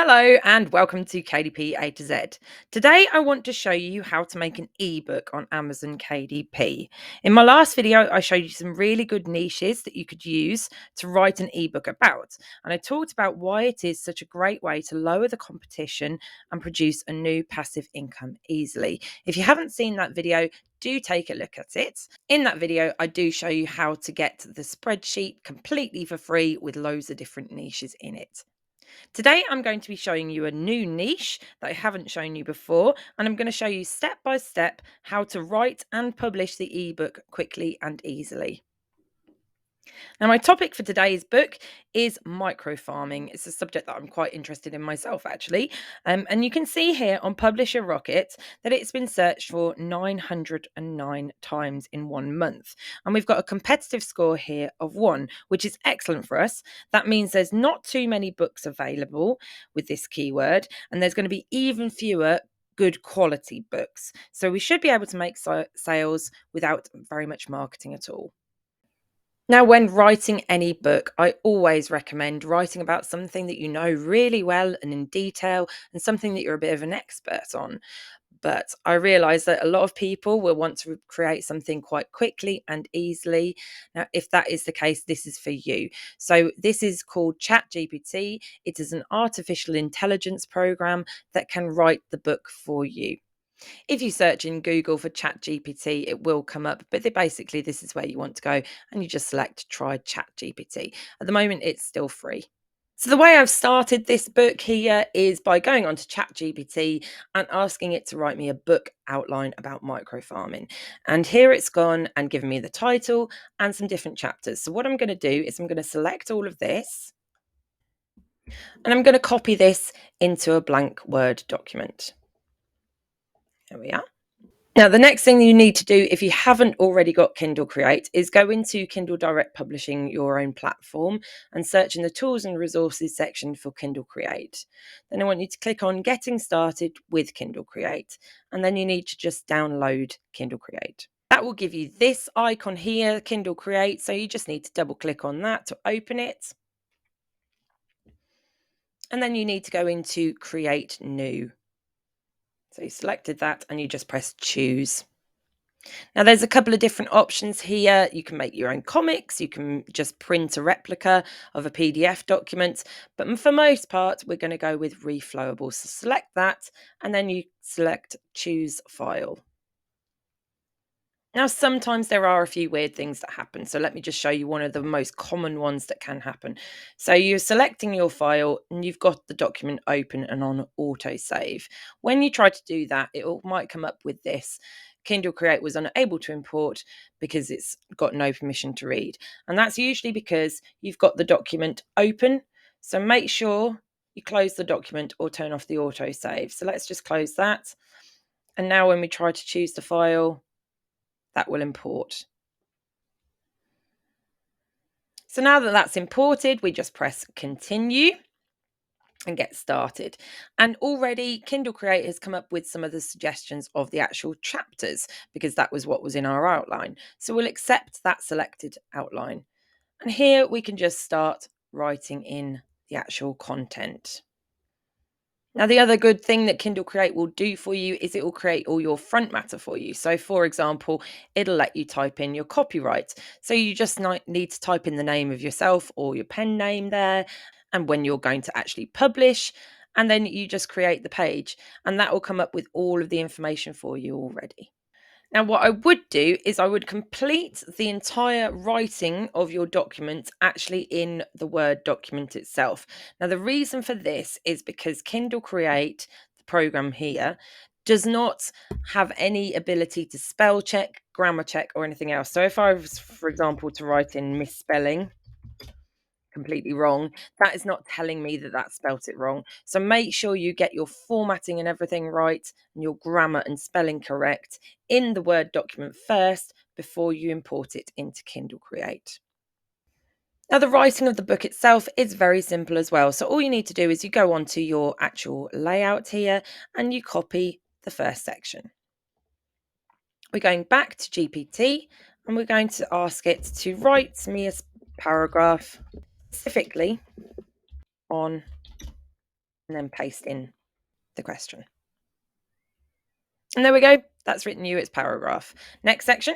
Hello and welcome to KDP A to Z. Today I want to show you how to make an ebook on Amazon KDP. In my last video I showed you some really good niches that you could use to write an ebook about, and I talked about why it is such a great way to lower the competition and produce a new passive income easily. If you haven't seen that video, do take a look at it. In that video I do show you how to get the spreadsheet completely for free with loads of different niches in it. Today, I'm going to be showing you a new niche that I haven't shown you before, and I'm going to show you step by step how to write and publish the ebook quickly and easily. Now, my topic for today's book is microfarming. It's a subject that I'm quite interested in myself, actually. And you can see here on Publisher Rocket that it's been searched for 909 times in 1 month. And we've got a competitive score here of 1, which is excellent for us. That means there's not too many books available with this keyword, and there's going to be even fewer good quality books. So we should be able to make sales without very much marketing at all. Now, when writing any book, I always recommend writing about something that you know really well and in detail, and something that you're a bit of an expert on. But I realize that a lot of people will want to create something quite quickly and easily. Now, if that is the case, this is for you. So, this is called ChatGPT. It is an artificial intelligence program that can write the book for you. If you search in Google for ChatGPT, it will come up, but basically this is where you want to go, and you just select try ChatGPT. At the moment, it's still free. So the way I've started this book here is by going onto ChatGPT and asking it to write me a book outline about microfarming. And here it's gone and given me the title and some different chapters. So what I'm going to do is I'm going to select all of this, and I'm going to copy this into a blank Word document. There we are. Now, the next thing you need to do, if you haven't already got Kindle Create, is go into Kindle Direct Publishing, your own platform, and search in the Tools and Resources section for Kindle Create. Then I want you to click on Getting Started with Kindle Create, and then you need to just download Kindle Create. That will give you this icon here, Kindle Create, so you just need to double click on that to open it. And then you need to go into Create New. So you selected that and you just press Choose. Now, there's a couple of different options here. You can make your own comics. You can just print a replica of a PDF document. But for most part, we're going to go with reflowable. So select that, and then you select Choose File. Now, sometimes there are a few weird things that happen. So let me just show you one of the most common ones that can happen. So you're selecting your file and you've got the document open and on autosave. When you try to do that, it might come up with this. Kindle Create was unable to import because it's got no permission to read. And that's usually because you've got the document open. So make sure you close the document or turn off the autosave. So let's just close that. And now when we try to choose the file, that will import. So now that that's imported, we just press continue and get started. And already Kindle Create has come up with some of the suggestions of the actual chapters, because that was what was in our outline. So we'll accept that selected outline. And here we can just start writing in the actual content. Now, the other good thing that Kindle Create will do for you is it will create all your front matter for you. So, for example, it'll let you type in your copyright. So you just need to type in the name of yourself or your pen name there, and when you're going to actually publish, and then you just create the page, and that will come up with all of the information for you already. Now, what I would do is I would complete the entire writing of your document actually in the Word document itself. Now, the reason for this is because Kindle Create, the program here, does not have any ability to spell check, grammar check, or anything else. So if I was, for example, to write in misspelling, completely wrong, that is not telling me that that spelt it wrong. So make sure you get your formatting and everything right and your grammar and spelling correct in the Word document first before you import it into Kindle Create. Now, the writing of the book itself is very simple as well. So all you need to do is you go onto your actual layout here and you copy the first section. We're going back to GPT and we're going to ask it to write me a paragraph specifically on and then paste in the question. And there we go. That's written you its paragraph. Next section.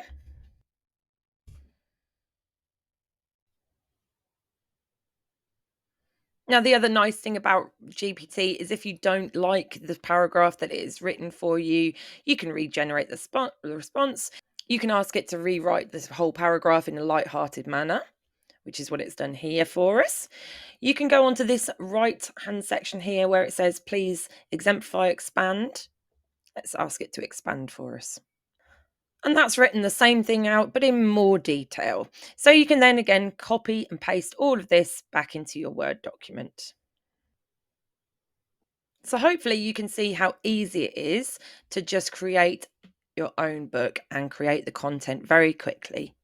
Now, the other nice thing about GPT is if you don't like the paragraph that it is written for you, you can regenerate the response. You can ask it to rewrite this whole paragraph in a light-hearted manner, which is what it's done here for us. You can go onto this right-hand section here where it says, please exemplify, expand. Let's ask it to expand for us. And that's written the same thing out, but in more detail. So you can then again copy and paste all of this back into your Word document. So hopefully you can see how easy it is to just create your own book and create the content very quickly.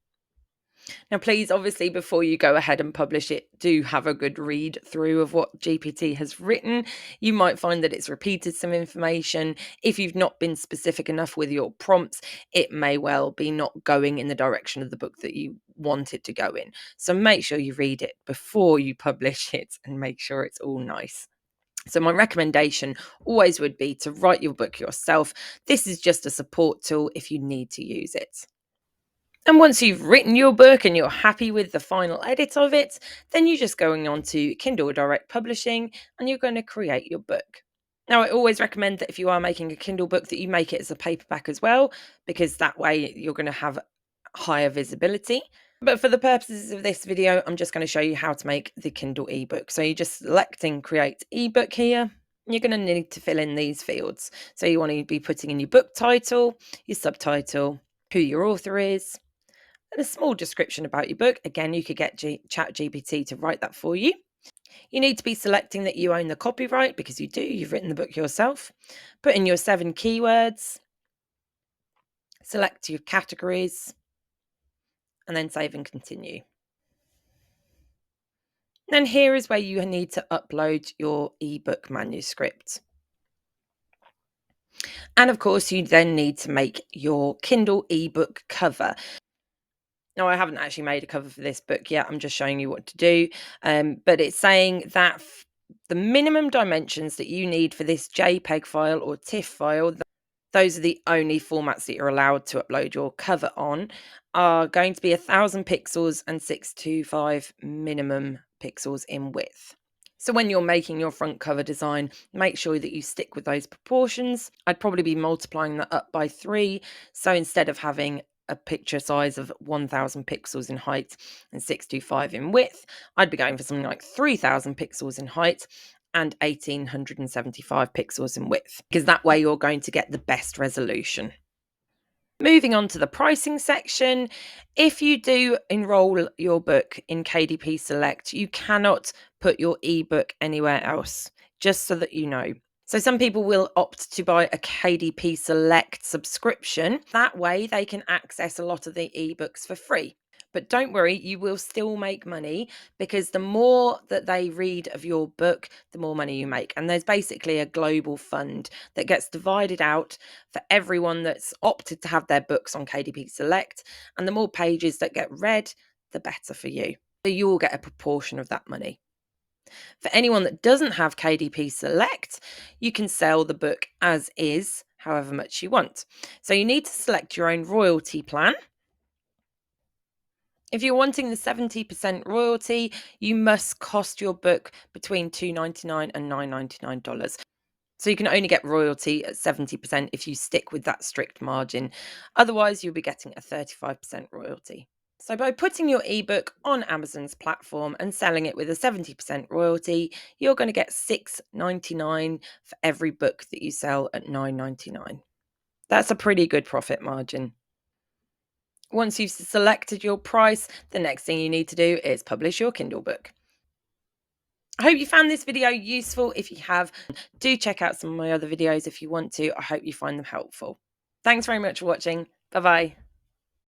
Now, please, obviously, before you go ahead and publish it, do have a good read through of what GPT has written. You might find that it's repeated some information. If you've not been specific enough with your prompts, it may well be not going in the direction of the book that you want it to go in. So make sure you read it before you publish it and make sure it's all nice. So my recommendation always would be to write your book yourself. This is just a support tool if you need to use it. And once you've written your book and you're happy with the final edit of it, then you're just going on to Kindle Direct Publishing and you're going to create your book. Now, I always recommend that if you are making a Kindle book that you make it as a paperback as well, because that way you're going to have higher visibility. But for the purposes of this video, I'm just going to show you how to make the Kindle ebook. So you're just selecting Create Ebook here. You're going to need to fill in these fields. So you want to be putting in your book title, your subtitle, who your author is, and a small description about your book. Again, you could get ChatGPT to write that for you. You need to be selecting that you own the copyright because you do. You've written the book yourself. Put in your 7 keywords. Select your categories. And then save and continue. Then here is where you need to upload your ebook manuscript. And of course, you then need to make your Kindle ebook cover. Now, I haven't actually made a cover for this book yet. I'm just showing you what to do. But it's saying that the minimum dimensions that you need for this JPEG file or TIFF file, those are the only formats that you're allowed to upload your cover on, are going to be 1000 pixels and 625 minimum pixels in width. So when you're making your front cover design, make sure that you stick with those proportions. I'd probably be multiplying that up by 3. So instead of having a picture size of 1000 pixels in height and 625 in width, I'd be going for something like 3000 pixels in height and 1875 pixels in width, because that way you're going to get the best resolution. Moving on to the pricing section, if you do enroll your book in KDP Select, you cannot put your ebook anywhere else, just so that you know. So some people will opt to buy a KDP Select subscription. That way they can access a lot of the ebooks for free. But don't worry, you will still make money, because the more that they read of your book, the more money you make. And there's basically a global fund that gets divided out for everyone that's opted to have their books on KDP Select. And the more pages that get read, the better for you. So you will get a proportion of that money. For anyone that doesn't have KDP Select, you can sell the book as is, however much you want. So you need to select your own royalty plan. If you're wanting the 70% royalty, you must cost your book between $2.99 and $9.99. So you can only get royalty at 70% if you stick with that strict margin. Otherwise, you'll be getting a 35% royalty. So by putting your ebook on Amazon's platform and selling it with a 70% royalty, you're going to get $6.99 for every book that you sell at $9.99. That's a pretty good profit margin. Once you've selected your price, the next thing you need to do is publish your Kindle book. I hope you found this video useful. If you have, do check out some of my other videos if you want to. I hope you find them helpful. Thanks very much for watching. Bye-bye.